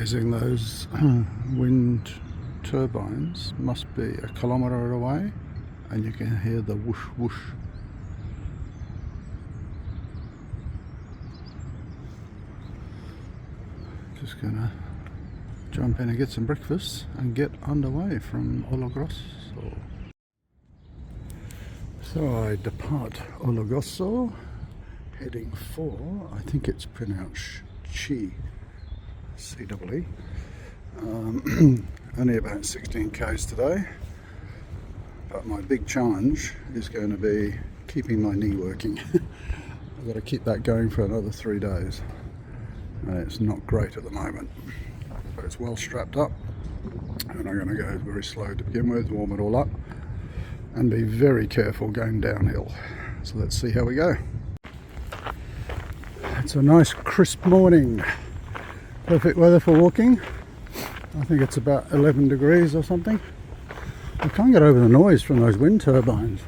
amazing. Those wind turbines must be a kilometre away, and you can hear the whoosh whoosh. Just gonna jump in and get some breakfast and get underway from O Logoso. So I depart O Logoso, heading for, I think it's pronounced Chi, C-E-E. Only about 16 k's today, but my big challenge is going to be keeping my knee working. I've got to keep that going for another 3 days, and it's not great at the moment. But it's well strapped up, and I'm going to go very slow to begin with, warm it all up, and be very careful going downhill. So let's see how we go. It's a nice crisp morning, perfect weather for walking. I think it's about 11 degrees or something. I can't get over the noise from those wind turbines.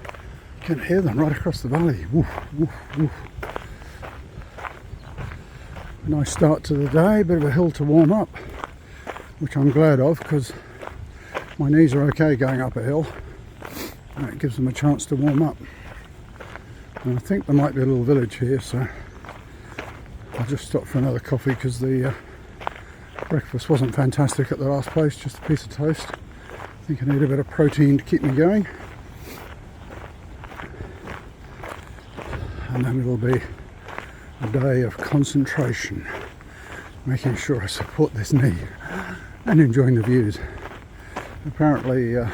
You can hear them right across the valley. Woof, woof, woof. Nice start to the day, bit of a hill to warm up, which I'm glad of because my knees are okay going up a hill, and it gives them a chance to warm up. And I think there might be a little village here, so I'll just stop for another coffee because the breakfast wasn't fantastic at the last place, just a piece of toast. I think I need a bit of protein to keep me going. And then it'll be a day of concentration, making sure I support this knee and enjoying the views. Apparently, I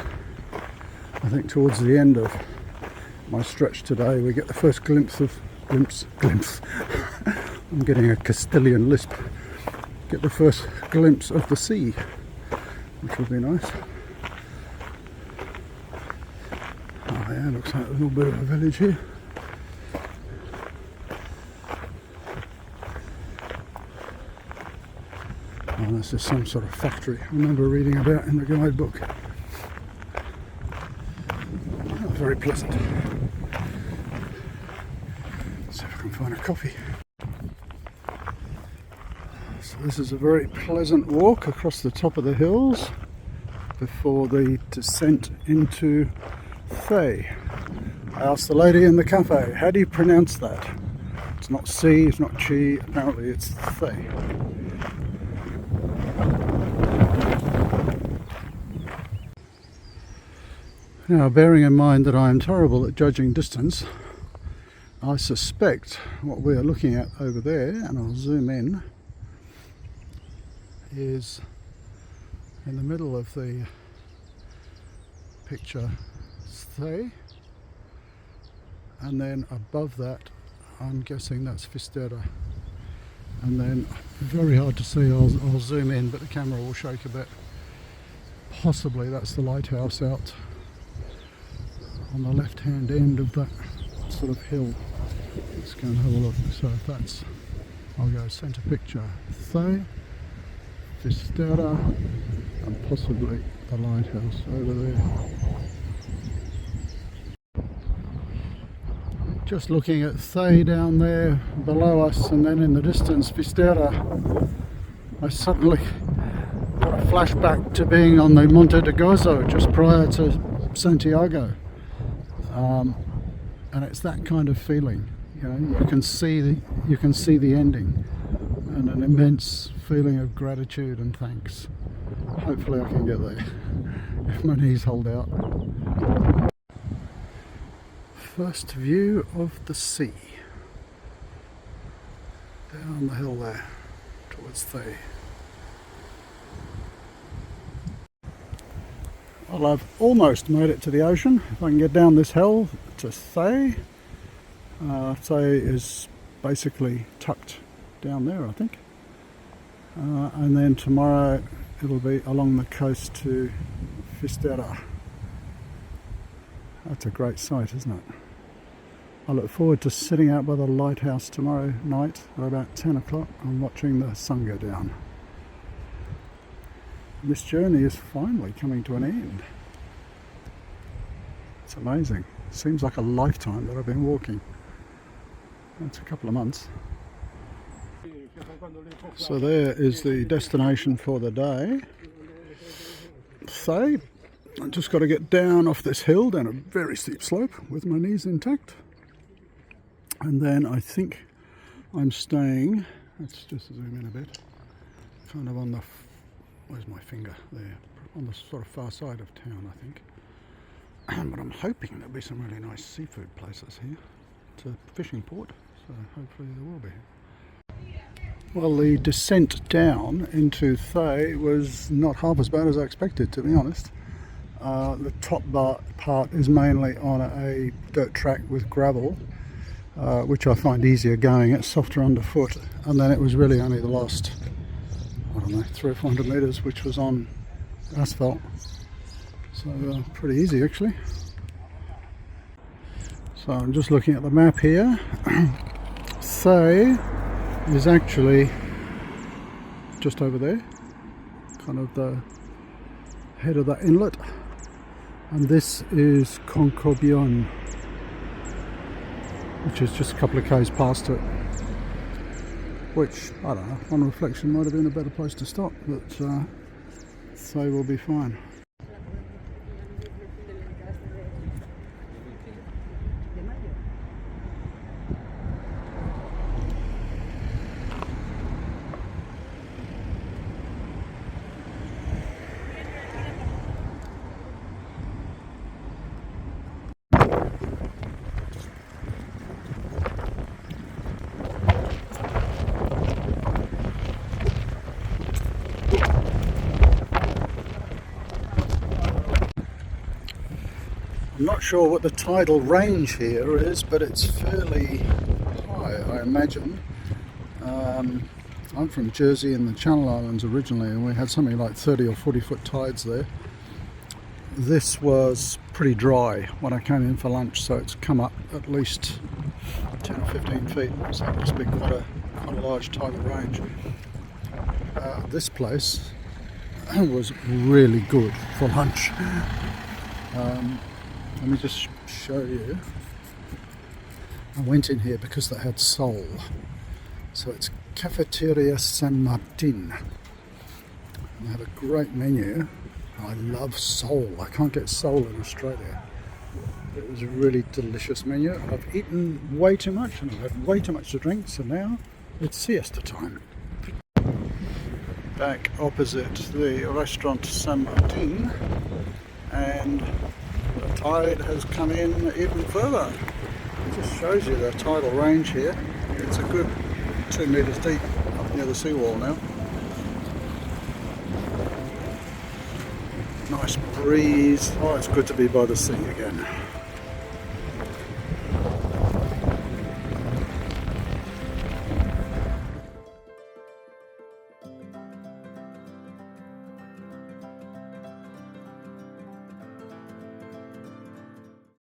think towards the end of my stretch today, we get the first glimpse. I'm getting a Castilian lisp. Get the first glimpse of the sea, which will be nice. Oh yeah, looks like a little bit of a village here. Oh, this is some sort of factory I remember reading about in the guidebook. Oh, very pleasant. Let's see if I can find a coffee. So this is a very pleasant walk across the top of the hills before the descent into Thay. I asked the lady in the cafe, how do you pronounce that? It's not C, it's not Chi, apparently it's Thay. Now, bearing in mind that I am terrible at judging distance, I suspect what we are looking at over there, and I'll zoom in, is in the middle of the picture Thay, and then above that I'm guessing that's Finisterre, and then very hard to see, I'll zoom in but the camera will shake a bit, possibly that's the lighthouse out on the left hand end of that sort of hill. Let's go and have a look. So if that's, I'll go centre picture Thay, Finisterre, and possibly the lighthouse over there. Just looking at Thay down there below us, and then in the distance Finisterre, I suddenly got a flashback to being on the Monte de Gozo just prior to Santiago, and it's that kind of feeling. You know, you can see the ending, and an immense feeling of gratitude and thanks. Hopefully I can get there if my knees hold out. First view of the sea down the hill there towards Thay. Well, I've almost made it to the ocean. If I can get down this hill to Thay. Thay is basically tucked down there, I think. And then tomorrow it'll be along the coast to Finisterre. That's a great sight, isn't it? I look forward to sitting out by the lighthouse tomorrow night at about 10 o'clock and watching the sun go down. This journey is finally coming to an end. It's amazing. It seems like a lifetime that I've been walking. It's a couple of months. So there is the destination for the day. So I've just got to get down off this hill, down a very steep slope with my knees intact. And then I think I'm staying, let's just zoom in a bit, kind of on the, where's my finger? There, on the sort of far side of town, I think. But I'm hoping there'll be some really nice seafood places here. It's a fishing port, so hopefully there will be. Well, the descent down into Thay was not half as bad as I expected, to be honest. The top part is mainly on a dirt track with gravel, which I find easier going. It's softer underfoot, and then it was really only the last, I don't know, 300 or 400 metres which was on asphalt. So pretty easy actually. So I'm just looking at the map here. Thay is actually just over there, kind of the head of that inlet, and this is Corcubion, which is just a couple of k's past it, which, I don't know, on reflection might have been a better place to stop, but Thay will be fine. I'm not sure what the tidal range here is, but it's fairly high, I imagine. I'm from Jersey in the Channel Islands originally, and we had something like 30 or 40 foot tides there. This was pretty dry when I came in for lunch, so it's come up at least 10 or 15 feet, so it must be quite a large tidal range. This place was really good for lunch. Let me just show you. I went in here because they had sole. So it's Cafeteria San Martin. They have a great menu. I love sole. I can't get sole in Australia. It was a really delicious menu. I've eaten way too much and I've had way too much to drink, so now it's siesta time. Back opposite the restaurant San Martin, and the tide has come in even further. It just shows you the tidal range here. It's a good 2 metres deep up near the seawall now. Nice breeze. Oh, it's good to be by the sea again.